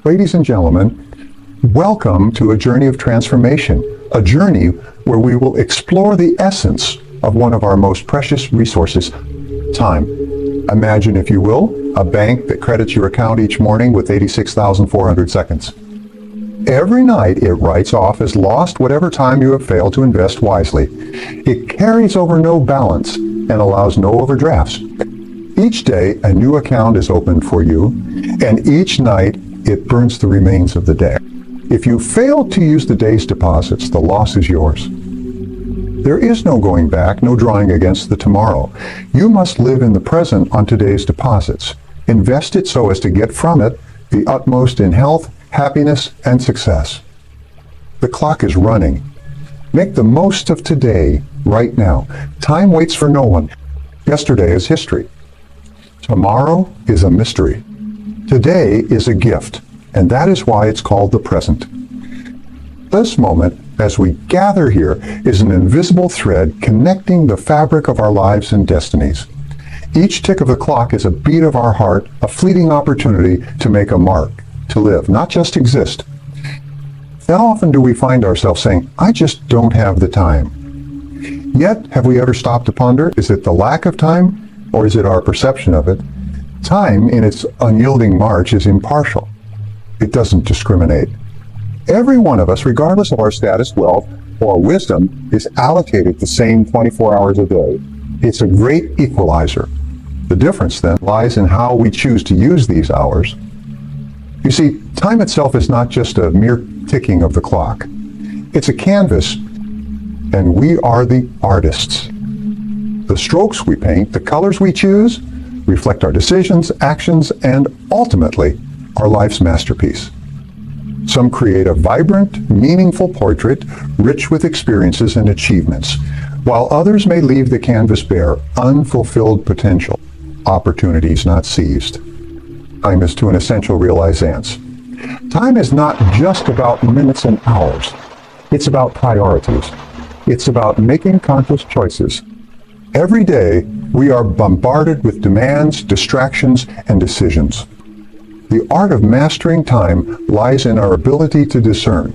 Ladies and gentlemen, welcome to a journey of transformation, a journey where we will explore the essence of one of our most precious resources, time. Imagine, if you will, a bank that credits your account each morning with 86,400 seconds. Every night it writes off as lost whatever time you have failed to invest wisely. It carries over no balance and allows no overdrafts. Each day a new account is opened for you, and each night it burns the remains of the day. If you fail to use the day's deposits, the loss is yours. There is no going back, no drawing against the tomorrow. You must live in the present on today's deposits. Invest it so as to get from it the utmost in health, happiness, and success. The clock is running. Make the most of today, right now. Time waits for no one. Yesterday is history. Tomorrow is a mystery. Today is a gift, and that is why it's called the present. This moment, as we gather here, is an invisible thread connecting the fabric of our lives and destinies. Each tick of the clock is a beat of our heart, a fleeting opportunity to make a mark, to live, not just exist. How often do we find ourselves saying, I just don't have the time? Yet, have we ever stopped to ponder, is it the lack of time, or is it our perception of it? Time, in its unyielding march, is impartial. It doesn't discriminate. Every one of us, regardless of our status, wealth, or wisdom, is allocated the same 24 hours a day. It's a great equalizer. The difference, then, lies in how we choose to use these hours. You see, time itself is not just a mere ticking of the clock. It's a canvas, and we are the artists. The strokes we paint, the colors we choose, reflect our decisions, actions, and ultimately, our life's masterpiece. Some create a vibrant, meaningful portrait, rich with experiences and achievements, while others may leave the canvas bare, unfulfilled potential, opportunities not seized. Time is to an essential realizance. Time is not just about minutes and hours. It's about priorities. It's about making conscious choices. Every day, we are bombarded with demands, distractions, and decisions. The art of mastering time lies in our ability to discern,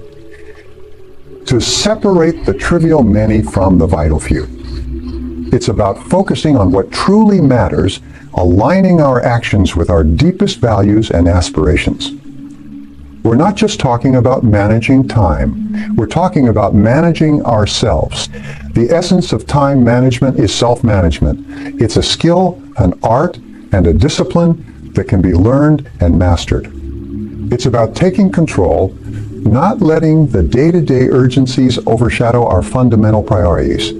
to separate the trivial many from the vital few. It's about focusing on what truly matters, aligning our actions with our deepest values and aspirations. We're not just talking about managing time. We're talking about managing ourselves. The essence of time management is self-management. It's a skill, an art, and a discipline that can be learned and mastered. It's about taking control, not letting the day-to-day urgencies overshadow our fundamental priorities.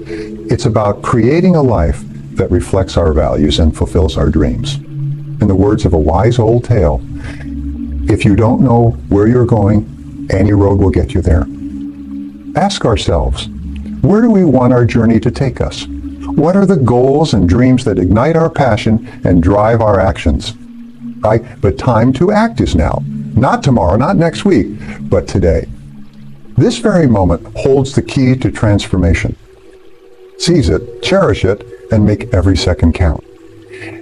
It's about creating a life that reflects our values and fulfills our dreams. In the words of a wise old tale, if you don't know where you're going, any road will get you there. Ask ourselves, where do we want our journey to take us? What are the goals and dreams that ignite our passion and drive our actions? Right? But time to act is now. Not tomorrow, not next week, but today. This very moment holds the key to transformation. Seize it, cherish it, and make every second count.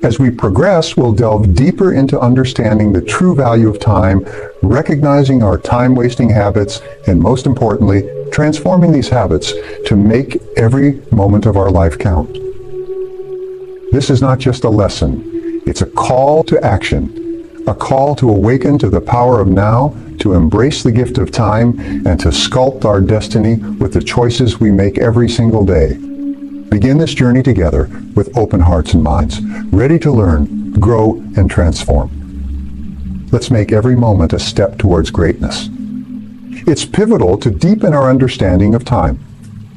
As we progress, we'll delve deeper into understanding the true value of time, recognizing our time-wasting habits, and most importantly, transforming these habits to make every moment of our life count. This is not just a lesson. It's a call to action, a call to awaken to the power of now, to embrace the gift of time, and to sculpt our destiny with the choices we make every single day. Begin this journey together with open hearts and minds, ready to learn, grow, and transform. Let's make every moment a step towards greatness. It's pivotal to deepen our understanding of time.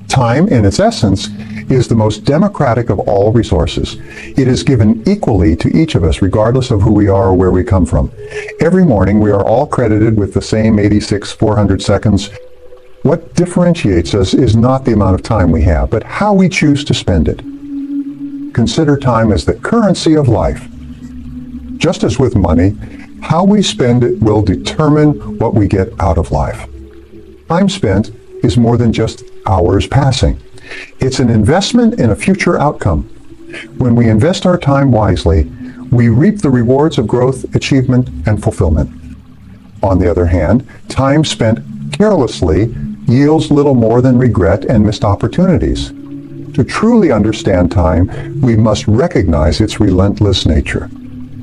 Time, in its essence, is the most democratic of all resources. It is given equally to each of us, regardless of who we are or where we come from. Every morning, we are all credited with the same 86,400 seconds. What differentiates us is not the amount of time we have, but how we choose to spend it. Consider time as the currency of life. Just as with money, how we spend it will determine what we get out of life. Time spent is more than just hours passing. It's an investment in a future outcome. When we invest our time wisely, we reap the rewards of growth, achievement, and fulfillment. On the other hand, time spent carelessly yields little more than regret and missed opportunities. To truly understand time, we must recognize its relentless nature.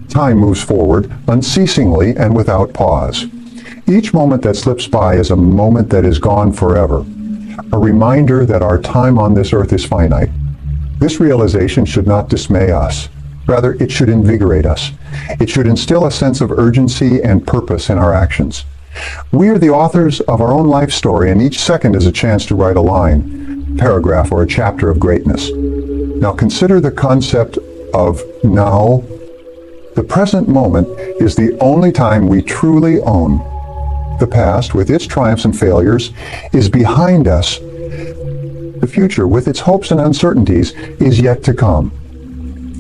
Time moves forward unceasingly and without pause. Each moment that slips by is a moment that is gone forever, a reminder that our time on this earth is finite. This realization should not dismay us. Rather, it should invigorate us. It should instill a sense of urgency and purpose in our actions. We are the authors of our own life story, and each second is a chance to write a line, paragraph, or a chapter of greatness. Now consider the concept of now. The present moment is the only time we truly own. The past, with its triumphs and failures, is behind us. The future, with its hopes and uncertainties, is yet to come.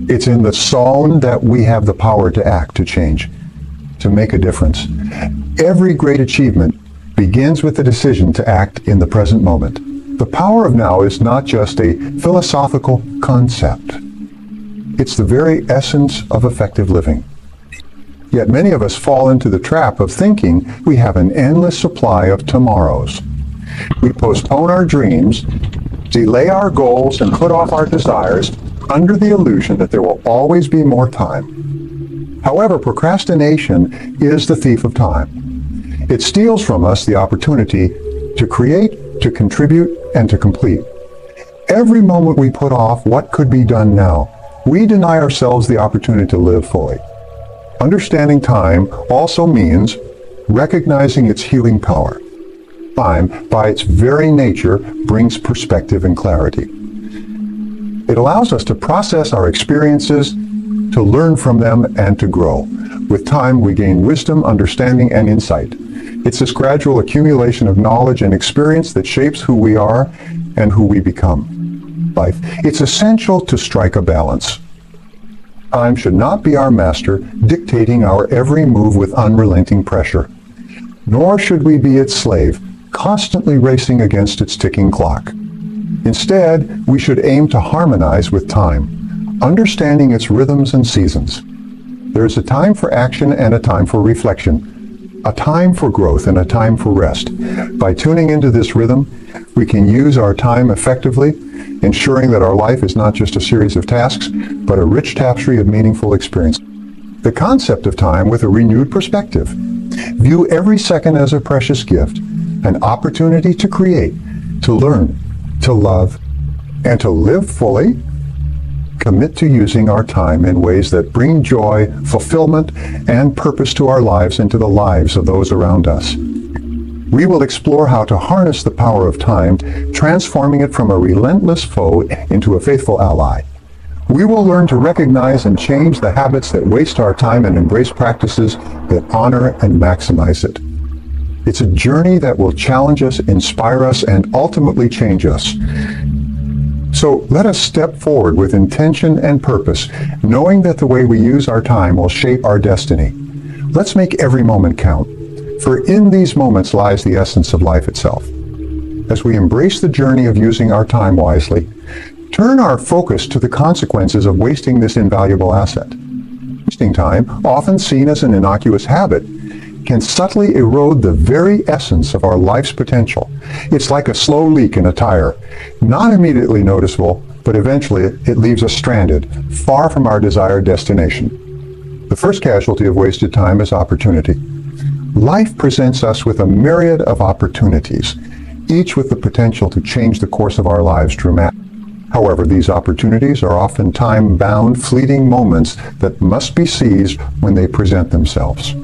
It's in the zone that we have the power to act, to change, to make a difference. Every great achievement begins with the decision to act in the present moment. The power of now is not just a philosophical concept. It's the very essence of effective living. Yet many of us fall into the trap of thinking we have an endless supply of tomorrows. We postpone our dreams, delay our goals, and put off our desires under the illusion that there will always be more time. However, procrastination is the thief of time. It steals from us the opportunity to create, to contribute, and to complete. Every moment we put off what could be done now, we deny ourselves the opportunity to live fully. Understanding time also means recognizing its healing power. Time, by its very nature, brings perspective and clarity. It allows us to process our experiences, to learn from them, and to grow. With time, we gain wisdom, understanding, and insight. It's this gradual accumulation of knowledge and experience that shapes who we are and who we become. Life. It's essential to strike a balance. Time should not be our master, dictating our every move with unrelenting pressure. Nor should we be its slave, constantly racing against its ticking clock. Instead, we should aim to harmonize with time, understanding its rhythms and seasons. There is a time for action and a time for reflection, a time for growth and a time for rest. By tuning into this rhythm, we can use our time effectively, ensuring that our life is not just a series of tasks, but a rich tapestry of meaningful experience. The concept of time with a renewed perspective. View every second as a precious gift, an opportunity to create, to learn, to love, and to live fully. Commit to using our time in ways that bring joy, fulfillment, and purpose to our lives and to the lives of those around us. We will explore how to harness the power of time, transforming it from a relentless foe into a faithful ally. We will learn to recognize and change the habits that waste our time and embrace practices that honor and maximize it. It's a journey that will challenge us, inspire us, and ultimately change us. So let us step forward with intention and purpose, knowing that the way we use our time will shape our destiny. Let's make every moment count, for in these moments lies the essence of life itself. As we embrace the journey of using our time wisely, turn our focus to the consequences of wasting this invaluable asset. Wasting time, often seen as an innocuous habit, can subtly erode the very essence of our life's potential. It's like a slow leak in a tire, not immediately noticeable, but eventually it leaves us stranded, far from our desired destination. The first casualty of wasted time is opportunity. Life presents us with a myriad of opportunities, each with the potential to change the course of our lives dramatically. However, these opportunities are often time-bound, fleeting moments that must be seized when they present themselves.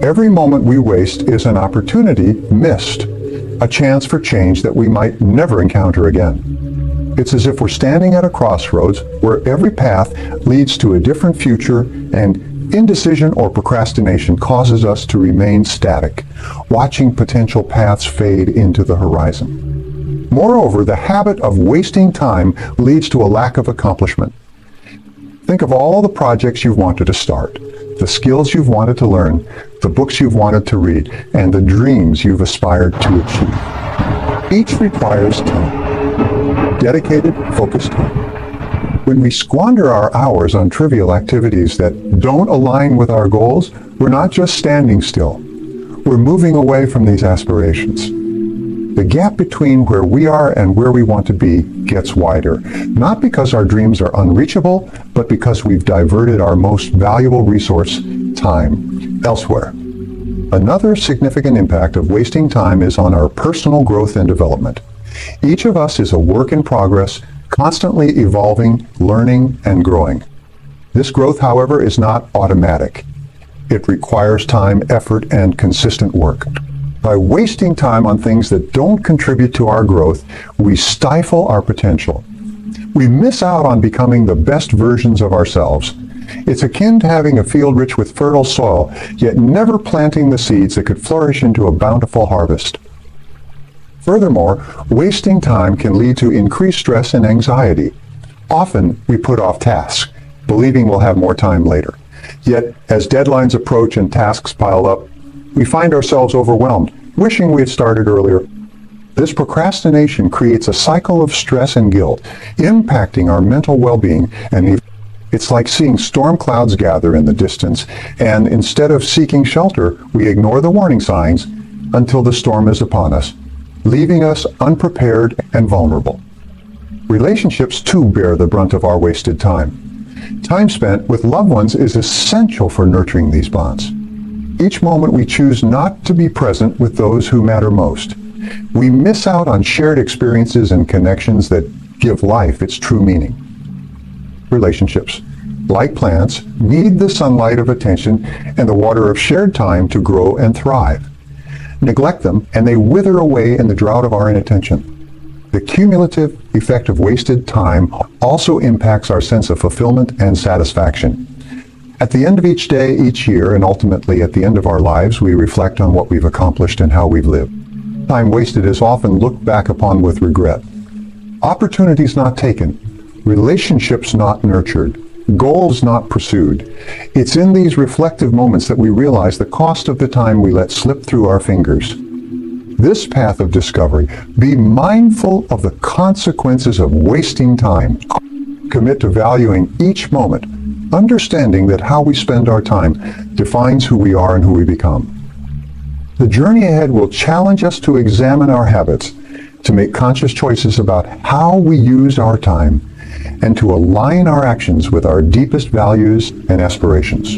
Every moment we waste is an opportunity missed, a chance for change that we might never encounter again. It's as if we're standing at a crossroads where every path leads to a different future, and indecision or procrastination causes us to remain static, watching potential paths fade into the horizon. Moreover, the habit of wasting time leads to a lack of accomplishment. Think of all the projects you've wanted to start, the skills you've wanted to learn, the books you've wanted to read, and the dreams you've aspired to achieve. Each requires time, dedicated, focused time. When we squander our hours on trivial activities that don't align with our goals, we're not just standing still. we're moving away from these aspirations. The gap between where we are and where we want to be gets wider, not because our dreams are unreachable, but because we've diverted our most valuable resource, time, elsewhere. Another significant impact of wasting time is on our personal growth and development. Each of us is a work in progress, constantly evolving, learning, and growing. This growth, however, is not automatic. It requires time, effort, and consistent work. By wasting time on things that don't contribute to our growth, we stifle our potential. We miss out on becoming the best versions of ourselves. It's akin to having a field rich with fertile soil, yet never planting the seeds that could flourish into a bountiful harvest. Furthermore, wasting time can lead to increased stress and anxiety. Often, we put off tasks, believing we'll have more time later. Yet, as deadlines approach and tasks pile up, we find ourselves overwhelmed, wishing we had started earlier. This procrastination creates a cycle of stress and guilt, impacting our mental well-being, and it's like seeing storm clouds gather in the distance, and instead of seeking shelter, we ignore the warning signs until the storm is upon us, leaving us unprepared and vulnerable. Relationships too bear the brunt of our wasted time. Time spent with loved ones is essential for nurturing these bonds. Each moment we choose not to be present with those who matter most, we miss out on shared experiences and connections that give life its true meaning. Relationships, like plants, need the sunlight of attention and the water of shared time to grow and thrive. Neglect them, and they wither away in the drought of our inattention. The cumulative effect of wasted time also impacts our sense of fulfillment and satisfaction. At the end of each day, each year, and ultimately at the end of our lives, we reflect on what we've accomplished and how we've lived. Time wasted is often looked back upon with regret. Opportunities not taken, relationships not nurtured, goals not pursued. It's in these reflective moments that we realize the cost of the time we let slip through our fingers. This path of discovery, be mindful of the consequences of wasting time. Commit to valuing each moment, understanding that how we spend our time defines who we are and who we become. The journey ahead will challenge us to examine our habits, to make conscious choices about how we use our time, and to align our actions with our deepest values and aspirations.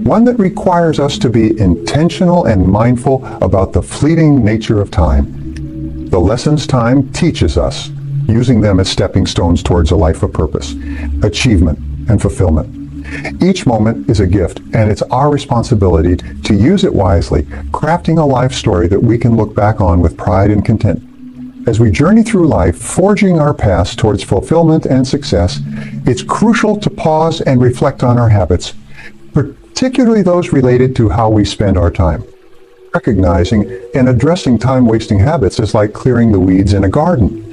One that requires us to be intentional and mindful about the fleeting nature of time. The lessons time teaches us, using them as stepping stones towards a life of purpose, achievement, and fulfillment. Each moment is a gift, and it's our responsibility to use it wisely, crafting a life story that we can look back on with pride and content. As we journey through life, forging our paths towards fulfillment and success, it's crucial to pause and reflect on our habits, particularly those related to how we spend our time. Recognizing and addressing time-wasting habits is like clearing the weeds in a garden.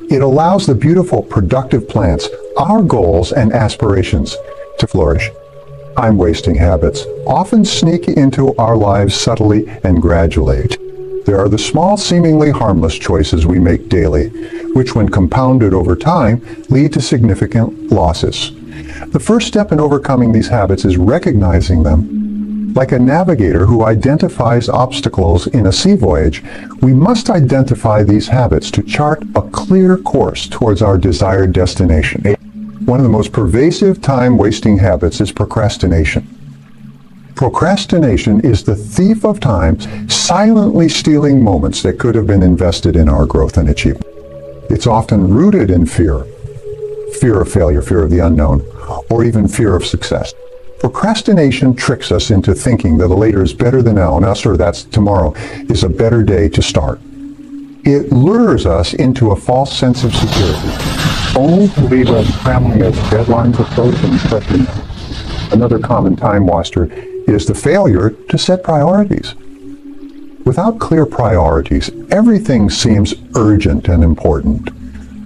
It allows the beautiful, productive plants, our goals and aspirations, to flourish. Time-wasting habits often sneak into our lives subtly and gradually. There are the small, seemingly harmless choices we make daily, which when compounded over time, lead to significant losses. The first step in overcoming these habits is recognizing them. Like a navigator who identifies obstacles in a sea voyage, we must identify these habits to chart a clear course towards our desired destination. One of the most pervasive time-wasting habits is procrastination. Procrastination is the thief of time, silently stealing moments that could have been invested in our growth and achievement. It's often rooted in fear. Fear of failure, fear of the unknown, or even fear of success. Procrastination tricks us into thinking that a later is better than now, and us, or that's tomorrow, is a better day to start. It lures us into a false sense of security, only to leave us scrambling as deadlines approach and pressure. Another common time waster is the failure to set priorities. Without clear priorities, everything seems urgent and important.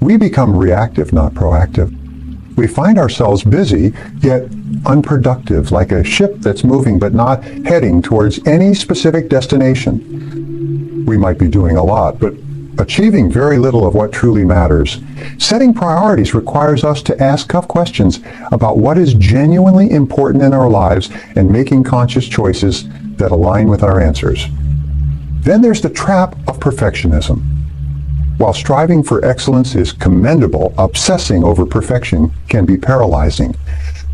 We become reactive, not proactive. We find ourselves busy, yet unproductive, like a ship that's moving but not heading towards any specific destination. We might be doing a lot, but achieving very little of what truly matters. Setting priorities requires us to ask tough questions about what is genuinely important in our lives and making conscious choices that align with our answers. Then there's the trap of perfectionism. While striving for excellence is commendable, obsessing over perfection can be paralyzing.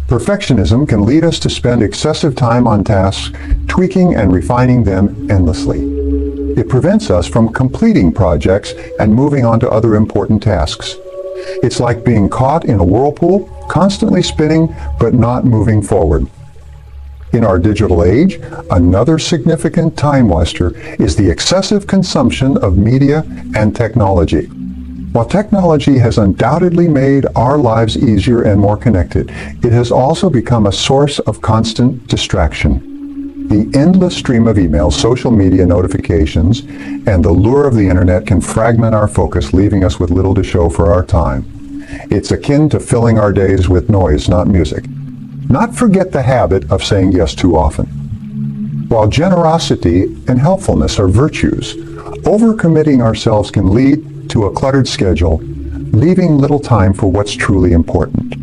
Perfectionism can lead us to spend excessive time on tasks, tweaking and refining them endlessly. It prevents us from completing projects and moving on to other important tasks. It's like being caught in a whirlpool, constantly spinning but not moving forward. In our digital age, another significant time waster is the excessive consumption of media and technology. While technology has undoubtedly made our lives easier and more connected, it has also become a source of constant distraction. The endless stream of emails, social media notifications, and the lure of the internet can fragment our focus, leaving us with little to show for our time. It's akin to filling our days with noise, not music. Not forget the habit of saying yes too often. While generosity and helpfulness are virtues, overcommitting ourselves can lead to a cluttered schedule, leaving little time for what's truly important.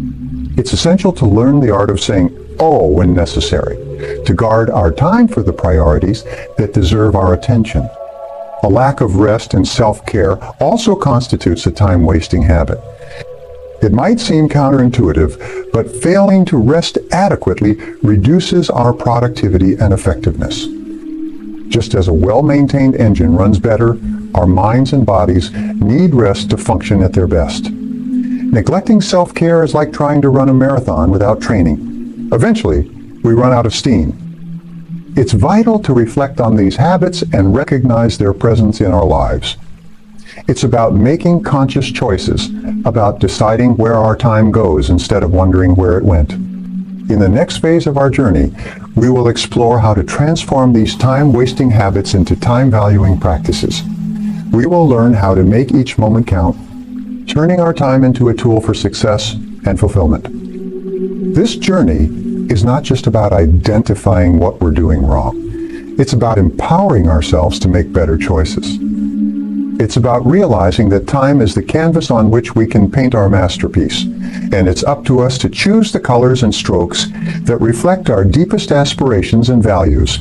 It's essential to learn the art of saying "oh" when necessary, to guard our time for the priorities that deserve our attention. A lack of rest and self-care also constitutes a time-wasting habit. It might seem counterintuitive, but failing to rest adequately reduces our productivity and effectiveness. Just as a well-maintained engine runs better, our minds and bodies need rest to function at their best. Neglecting self-care is like trying to run a marathon without training. Eventually, we run out of steam. It's vital to reflect on these habits and recognize their presence in our lives. It's about making conscious choices, about deciding where our time goes instead of wondering where it went. In the next phase of our journey, we will explore how to transform these time-wasting habits into time-valuing practices. We will learn how to make each moment count, turning our time into a tool for success and fulfillment. This journey is not just about identifying what we're doing wrong. It's about empowering ourselves to make better choices. It's about realizing that time is the canvas on which we can paint our masterpiece, and it's up to us to choose the colors and strokes that reflect our deepest aspirations and values.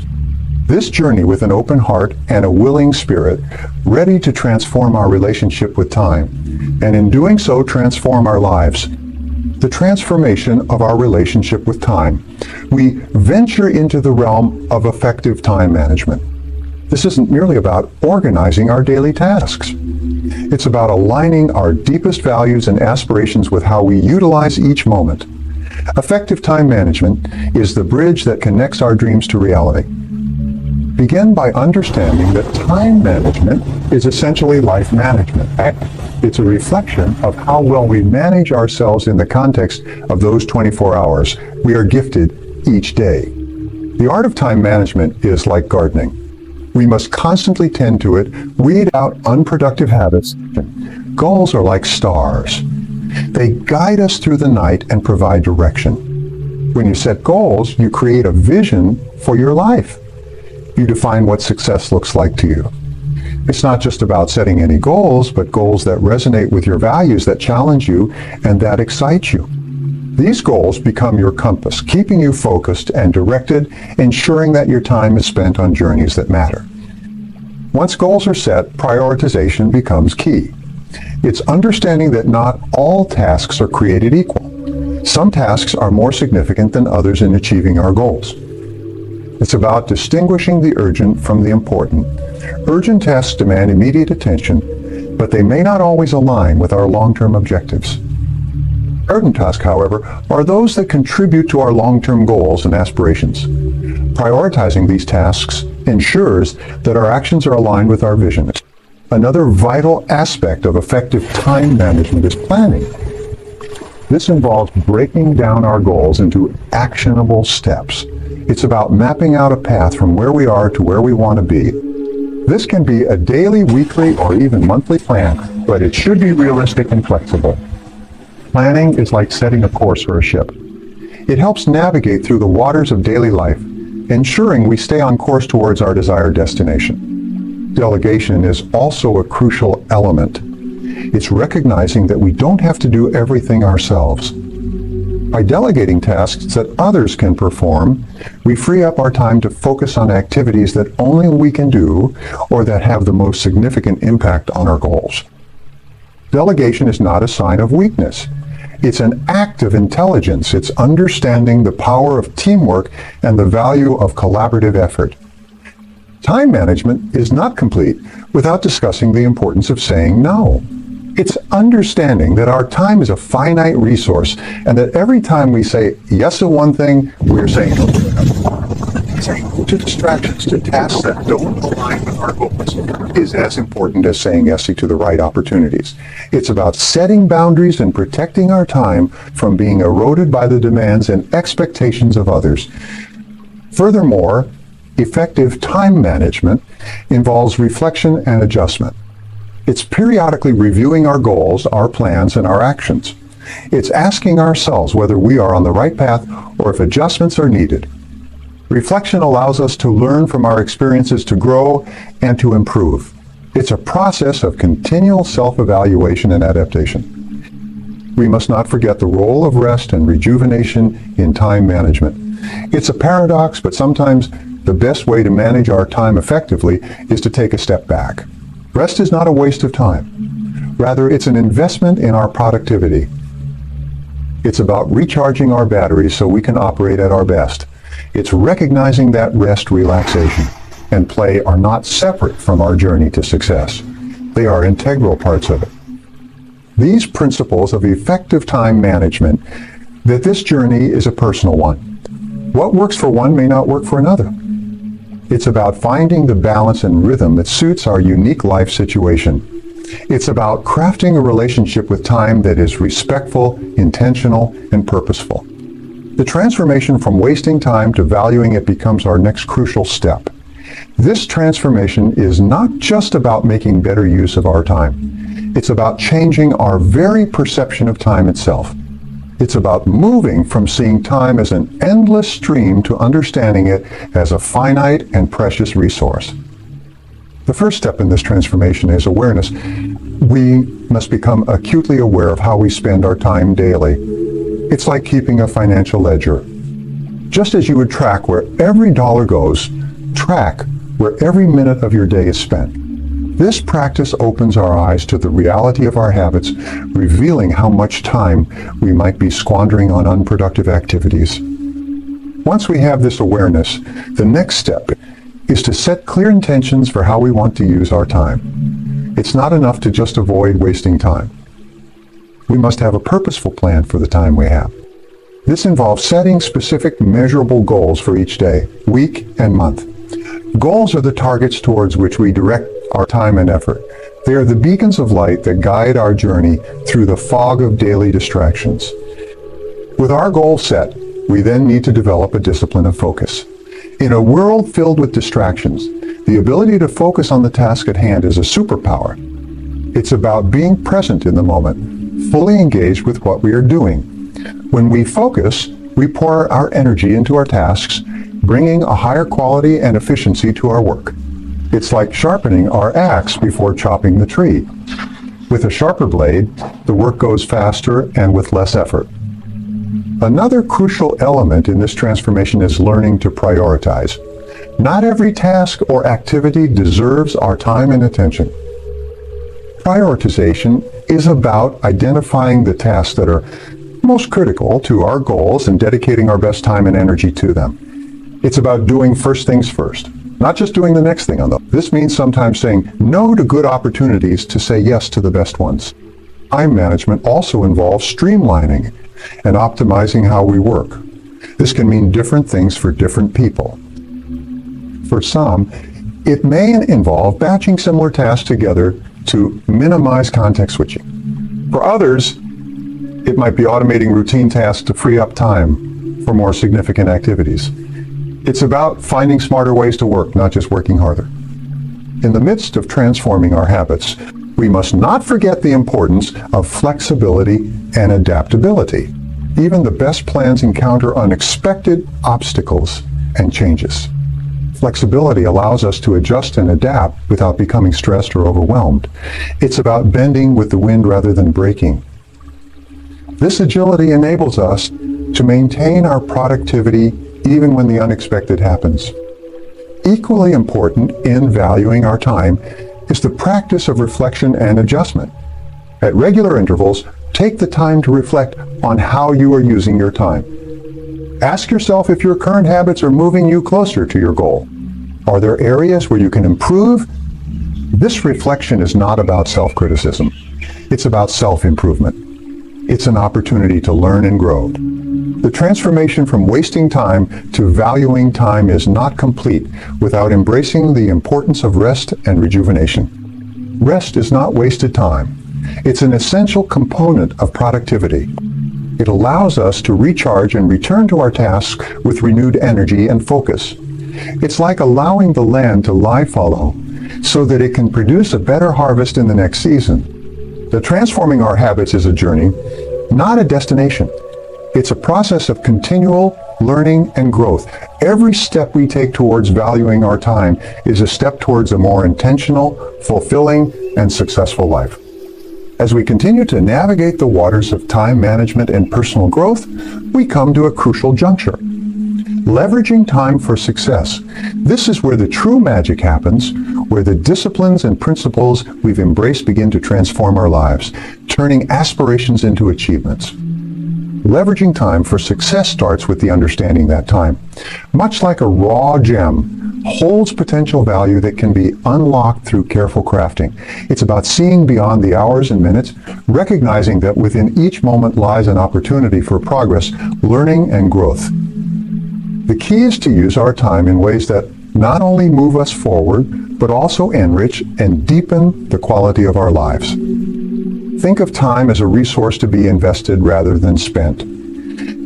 This journey with an open heart and a willing spirit, ready to transform our relationship with time, and in doing so transform our lives. The transformation of our relationship with time. We venture into the realm of effective time management. This isn't merely about organizing our daily tasks. It's about aligning our deepest values and aspirations with how we utilize each moment. Effective time management is the bridge that connects our dreams to reality. Begin by understanding that time management is essentially life management. It's a reflection of how well we manage ourselves in the context of those 24 hours we are gifted each day. The art of time management is like gardening. We must constantly tend to it, weed out unproductive habits. Goals are like stars. They guide us through the night and provide direction. When you set goals, you create a vision for your life. You define what success looks like to you. It's not just about setting any goals, but goals that resonate with your values, that challenge you, and that excite you. These goals become your compass, keeping you focused and directed, ensuring that your time is spent on journeys that matter. Once goals are set, prioritization becomes key. It's understanding that not all tasks are created equal. Some tasks are more significant than others in achieving our goals. It's about distinguishing the urgent from the important. Urgent tasks demand immediate attention, but they may not always align with our long-term objectives. Urgent tasks, however, are those that contribute to our long-term goals and aspirations. Prioritizing these tasks ensures that our actions are aligned with our vision. Another vital aspect of effective time management is planning. This involves breaking down our goals into actionable steps. It's about mapping out a path from where we are to where we want to be. This can be a daily, weekly, or even monthly plan, but it should be realistic and flexible. Planning is like setting a course for a ship. It helps navigate through the waters of daily life, ensuring we stay on course towards our desired destination. Delegation is also a crucial element. It's recognizing that we don't have to do everything ourselves. By delegating tasks that others can perform, we free up our time to focus on activities that only we can do or that have the most significant impact on our goals. Delegation is not a sign of weakness. It's an act of intelligence. It's understanding the power of teamwork and the value of collaborative effort. Time management is not complete without discussing the importance of saying no. It's understanding that our time is a finite resource and that every time we say yes to one thing, we're saying no to another. Saying no to distractions, to tasks that don't align with our goals is as important as saying yes to the right opportunities. It's about setting boundaries and protecting our time from being eroded by the demands and expectations of others. Furthermore, effective time management involves reflection and adjustment. It's periodically reviewing our goals, our plans, and our actions. It's asking ourselves whether we are on the right path or if adjustments are needed. Reflection allows us to learn from our experiences, to grow, and to improve. It's a process of continual self-evaluation and adaptation. We must not forget the role of rest and rejuvenation in time management. It's a paradox, but sometimes the best way to manage our time effectively is to take a step back. Rest is not a waste of time. Rather, it's an investment in our productivity. It's about recharging our batteries so we can operate at our best. It's recognizing that rest, relaxation, and play are not separate from our journey to success. They are integral parts of it. These principles of effective time management, that this journey is a personal one. What works for one may not work for another. It's about finding the balance and rhythm that suits our unique life situation. It's about crafting a relationship with time that is respectful, intentional, and purposeful. The transformation from wasting time to valuing it becomes our next crucial step. This transformation is not just about making better use of our time. It's about changing our very perception of time itself. It's about moving from seeing time as an endless stream to understanding it as a finite and precious resource. The first step in this transformation is awareness. We must become acutely aware of how we spend our time daily. It's like keeping a financial ledger. Just as you would track where every dollar goes, track where every minute of your day is spent. This practice opens our eyes to the reality of our habits, revealing how much time we might be squandering on unproductive activities. Once we have this awareness, the next step is to set clear intentions for how we want to use our time. It's not enough to just avoid wasting time. We must have a purposeful plan for the time we have. This involves setting specific, measurable goals for each day, week, and month. Goals are the targets towards which we direct our time and effort. They are the beacons of light that guide our journey through the fog of daily distractions. With our goal set, we then need to develop a discipline of focus. In a world filled with distractions, the ability to focus on the task at hand is a superpower. It's about being present in the moment, fully engaged with what we are doing. When we focus, we pour our energy into our tasks, bringing a higher quality and efficiency to our work. It's like sharpening our axe before chopping the tree. With a sharper blade, the work goes faster and with less effort. Another crucial element in this transformation is learning to prioritize. Not every task or activity deserves our time and attention. Prioritization is about identifying the tasks that are most critical to our goals and dedicating our best time and energy to them. It's about doing first things first, not just doing the next thing on them. This means sometimes saying no to good opportunities to say yes to the best ones. Time management also involves streamlining and optimizing how we work. This can mean different things for different people. For some, it may involve batching similar tasks together to minimize context switching. For others, it might be automating routine tasks to free up time for more significant activities. It's about finding smarter ways to work, not just working harder. In the midst of transforming our habits, we must not forget the importance of flexibility and adaptability. Even the best plans encounter unexpected obstacles and changes. Flexibility allows us to adjust and adapt without becoming stressed or overwhelmed. It's about bending with the wind rather than breaking. This agility enables us to maintain our productivity even when the unexpected happens. Equally important in valuing our time is the practice of reflection and adjustment. At regular intervals, take the time to reflect on how you are using your time. Ask yourself if your current habits are moving you closer to your goal. Are there areas where you can improve? This reflection is not about self-criticism. It's about self-improvement. It's an opportunity to learn and grow. The transformation from wasting time to valuing time is not complete without embracing the importance of rest and rejuvenation. Rest is not wasted time. It's an essential component of productivity. It allows us to recharge and return to our tasks with renewed energy and focus. It's like allowing the land to lie fallow so that it can produce a better harvest in the next season. The transforming our habits is a journey, not a destination. It's a process of continual learning and growth. Every step we take towards valuing our time is a step towards a more intentional, fulfilling, and successful life. As we continue to navigate the waters of time management and personal growth, we come to a crucial juncture. Leveraging time for success. This is where the true magic happens, where the disciplines and principles we've embraced begin to transform our lives, turning aspirations into achievements. Leveraging time for success starts with the understanding that time, much like a raw gem, holds potential value that can be unlocked through careful crafting. It's about seeing beyond the hours and minutes, recognizing that within each moment lies an opportunity for progress, learning, and growth. The key is to use our time in ways that not only move us forward, but also enrich and deepen the quality of our lives. Think of time as a resource to be invested rather than spent.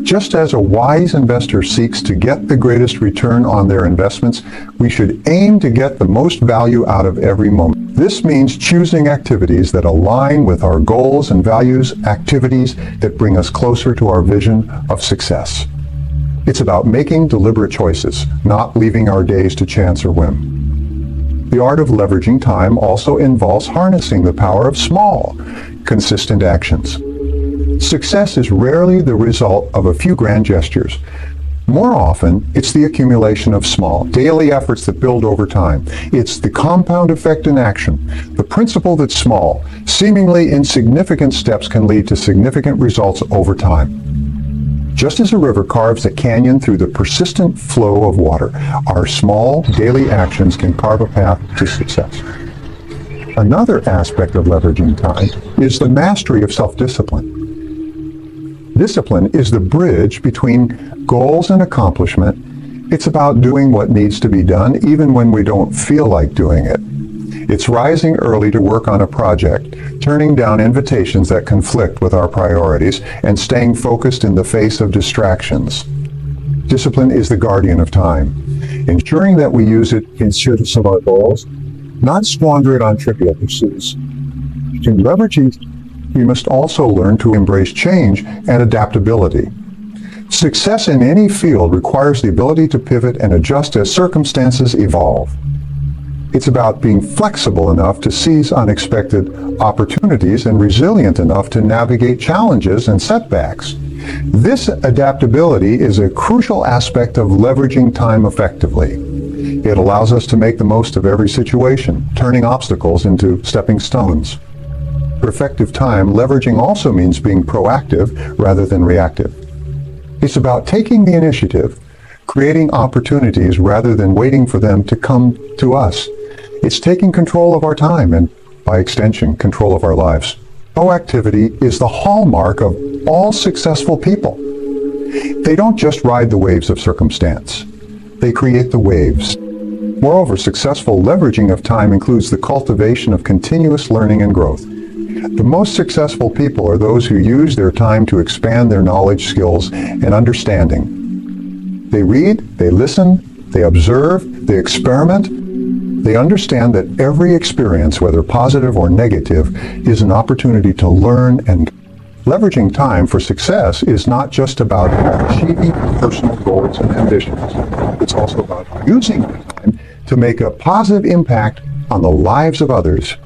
Just as a wise investor seeks to get the greatest return on their investments, we should aim to get the most value out of every moment. This means choosing activities that align with our goals and values, activities that bring us closer to our vision of success. It's about making deliberate choices, not leaving our days to chance or whim. The art of leveraging time also involves harnessing the power of small, consistent actions. Success is rarely the result of a few grand gestures. More often, it's the accumulation of small, daily efforts that build over time. It's the compound effect in action, the principle that small, seemingly insignificant steps can lead to significant results over time. Just as a river carves a canyon through the persistent flow of water, our small, daily actions can carve a path to success. Another aspect of leveraging time is the mastery of self-discipline. Discipline is the bridge between goals and accomplishment. It's about doing what needs to be done even when we don't feel like doing it. It's rising early to work on a project, turning down invitations that conflict with our priorities, and staying focused in the face of distractions. Discipline is the guardian of time, ensuring that we use it in service of our goals, not squander it on trivial pursuits. In leveraging, we must also learn to embrace change and adaptability. Success in any field requires the ability to pivot and adjust as circumstances evolve. It's about being flexible enough to seize unexpected opportunities and resilient enough to navigate challenges and setbacks. This adaptability is a crucial aspect of leveraging time effectively. It allows us to make the most of every situation, turning obstacles into stepping stones. For effective time, leveraging also means being proactive rather than reactive. It's about taking the initiative, creating opportunities rather than waiting for them to come to us. It's taking control of our time and, by extension, control of our lives. Proactivity is the hallmark of all successful people. They don't just ride the waves of circumstance. They create the waves. Moreover, successful leveraging of time includes the cultivation of continuous learning and growth. The most successful people are those who use their time to expand their knowledge, skills, and understanding. They read, they listen, they observe, they experiment. They understand that every experience, whether positive or negative, is an opportunity to learn, and leveraging time for success is not just about achieving personal goals and ambitions. It's also about using time to make a positive impact on the lives of others.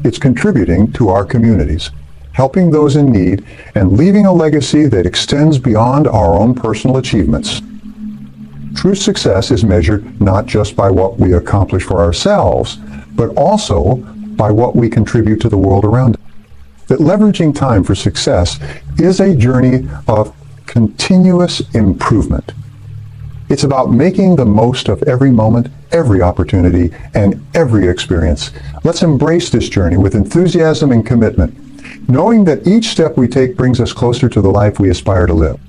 It's contributing to our communities. helping those in need, and leaving a legacy that extends beyond our own personal achievements. True success is measured not just by what we accomplish for ourselves, but also by what we contribute to the world around us. That leveraging time for success is a journey of continuous improvement. It's about making the most of every moment, every opportunity, and every experience. Let's embrace this journey with enthusiasm and commitment, knowing that each step we take brings us closer to the life we aspire to live.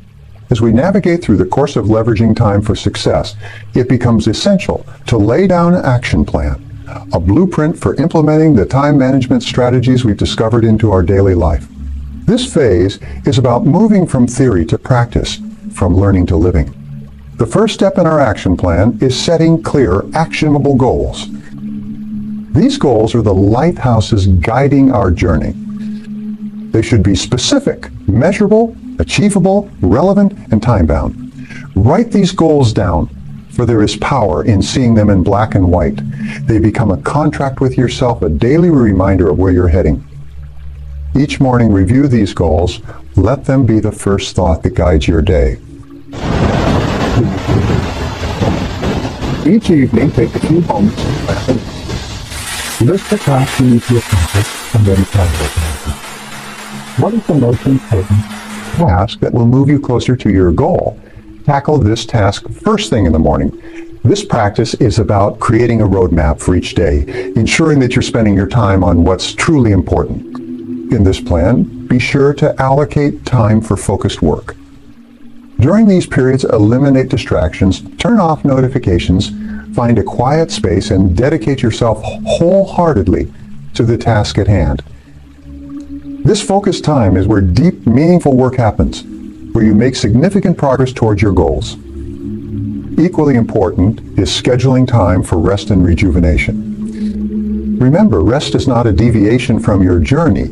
As we navigate through the course of leveraging time for success, it becomes essential to lay down an action plan, a blueprint for implementing the time management strategies we've discovered into our daily life. This phase is about moving from theory to practice, from learning to living. The first step in our action plan is setting clear, actionable goals. These goals are the lighthouses guiding our journey. They should be specific, measurable, achievable, relevant, and time-bound. Write these goals down, for there is power in seeing them in black and white. They become a contract with yourself, a daily reminder of where you're heading. Each morning, review these goals. Let them be the first thought that guides your day. Each evening, take a few moments to plan. List the tasks you need to accomplish and then prioritize them. What is the most important task that will move you closer to your goal? Tackle this task first thing in the morning. This practice is about creating a roadmap for each day, ensuring that you're spending your time on what's truly important. In this plan, be sure to allocate time for focused work. During these periods, eliminate distractions, turn off notifications, find a quiet space, and dedicate yourself wholeheartedly to the task at hand. This focused time is where deep, meaningful work happens, where you make significant progress towards your goals. Equally important is scheduling time for rest and rejuvenation. Remember, rest is not a deviation from your journey.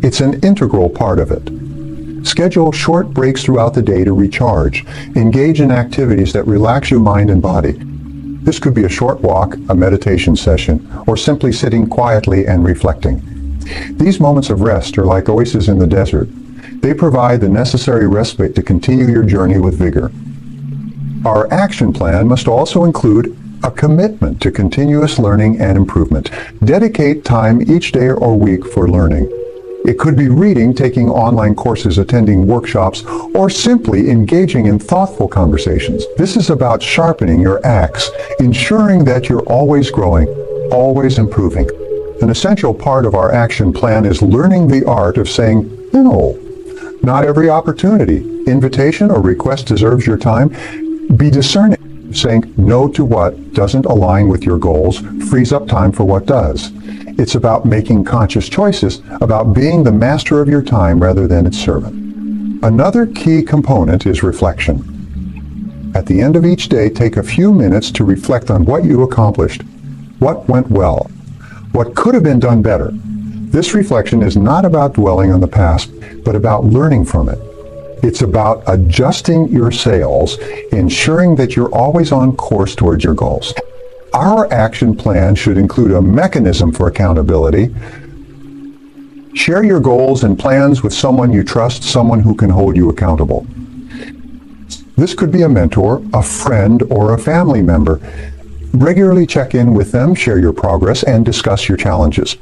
It's an integral part of it. Schedule short breaks throughout the day to recharge. Engage in activities that relax your mind and body. This could be a short walk, a meditation session, or simply sitting quietly and reflecting. These moments of rest are like oases in the desert. They provide the necessary respite to continue your journey with vigor. Our action plan must also include a commitment to continuous learning and improvement. Dedicate time each day or week for learning. It could be reading, taking online courses, attending workshops, or simply engaging in thoughtful conversations. This is about sharpening your axe, ensuring that you're always growing, always improving. An essential part of our action plan is learning the art of saying no. Not every opportunity, invitation, or request deserves your time. Be discerning. Saying no to what doesn't align with your goals frees up time for what does. It's about making conscious choices, about being the master of your time rather than its servant. Another key component is reflection. At the end of each day, take a few minutes to reflect on what you accomplished, what went well, what could have been done better. This reflection is not about dwelling on the past, but about learning from it. It's about adjusting your sails, ensuring that you're always on course towards your goals. Our action plan should include a mechanism for accountability. Share your goals and plans with someone you trust, someone who can hold you accountable. This could be a mentor, a friend, or a family member. Regularly check in with them, share your progress, and discuss your challenges.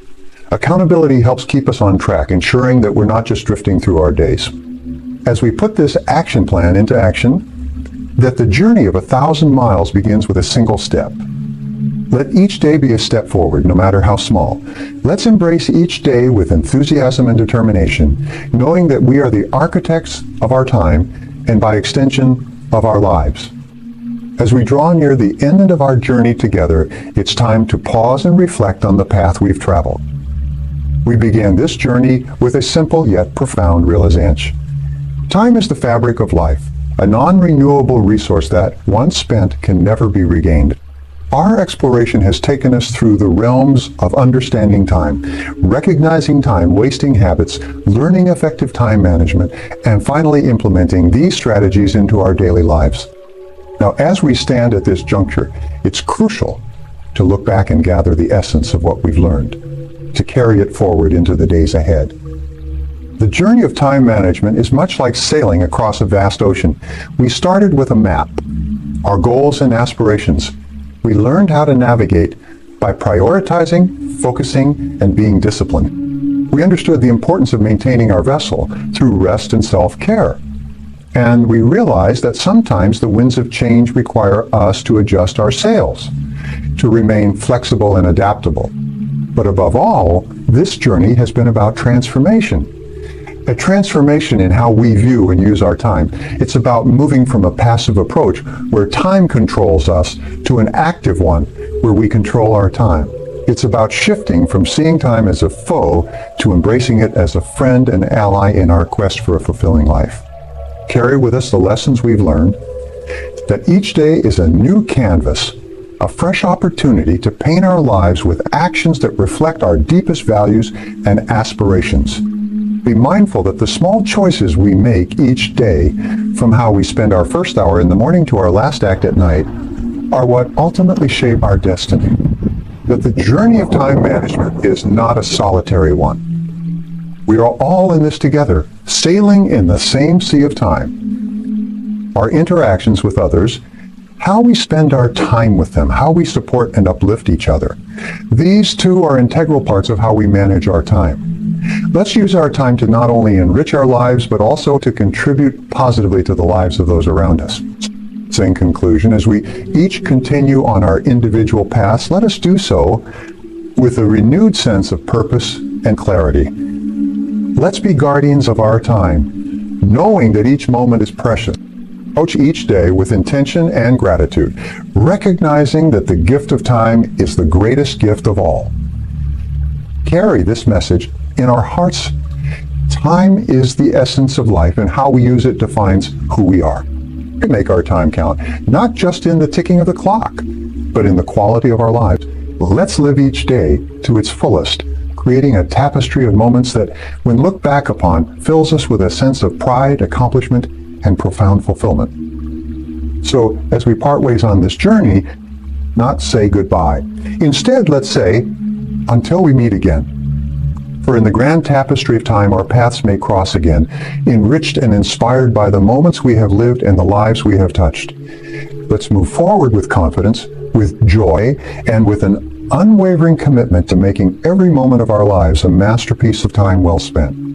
Accountability helps keep us on track, ensuring that we're not just drifting through our days. As we put this action plan into action, that the journey of 1,000 miles begins with a single step. Let each day be a step forward, no matter how small. Let's embrace each day with enthusiasm and determination, knowing that we are the architects of our time and by extension of our lives. As we draw near the end of our journey together, it's time to pause and reflect on the path we've traveled. We began this journey with a simple yet profound realization. Time is the fabric of life, a non-renewable resource that, once spent, can never be regained. Our exploration has taken us through the realms of understanding time, recognizing time-wasting habits, learning effective time management, and finally implementing these strategies into our daily lives. Now, as we stand at this juncture, it's crucial to look back and gather the essence of what we've learned, to carry it forward into the days ahead. The journey of time management is much like sailing across a vast ocean. We started with a map, our goals and aspirations. We learned how to navigate by prioritizing, focusing, and being disciplined. We understood the importance of maintaining our vessel through rest and self-care. And we realized that sometimes the winds of change require us to adjust our sails, to remain flexible and adaptable. But above all, this journey has been about transformation. A transformation in how we view and use our time. It's about moving from a passive approach where time controls us to an active one where we control our time. It's about shifting from seeing time as a foe to embracing it as a friend and ally in our quest for a fulfilling life. Carry with us the lessons we've learned, that each day is a new canvas, a fresh opportunity to paint our lives with actions that reflect our deepest values and aspirations. Be mindful that the small choices we make each day, from how we spend our first hour in the morning to our last act at night, are what ultimately shape our destiny. That the journey of time management is not a solitary one. We are all in this together, sailing in the same sea of time. Our interactions with others, how we spend our time with them, how we support and uplift each other. These too are integral parts of how we manage our time. Let's use our time to not only enrich our lives, but also to contribute positively to the lives of those around us. So in conclusion, as we each continue on our individual paths, let us do so with a renewed sense of purpose and clarity. Let's be guardians of our time, knowing that each moment is precious. Approach each day with intention and gratitude, recognizing that the gift of time is the greatest gift of all. Carry this message in our hearts. Time is the essence of life, and how we use it defines who we are. We make our time count, not just in the ticking of the clock, but in the quality of our lives. Let's live each day to its fullest, creating a tapestry of moments that, when looked back upon, fills us with a sense of pride, accomplishment, and profound fulfillment. So, as we part ways on this journey, not say goodbye. Instead, let's say, until we meet again. For in the grand tapestry of time, our paths may cross again, enriched and inspired by the moments we have lived and the lives we have touched. Let's move forward with confidence, with joy, and with an unwavering commitment to making every moment of our lives a masterpiece of time well spent.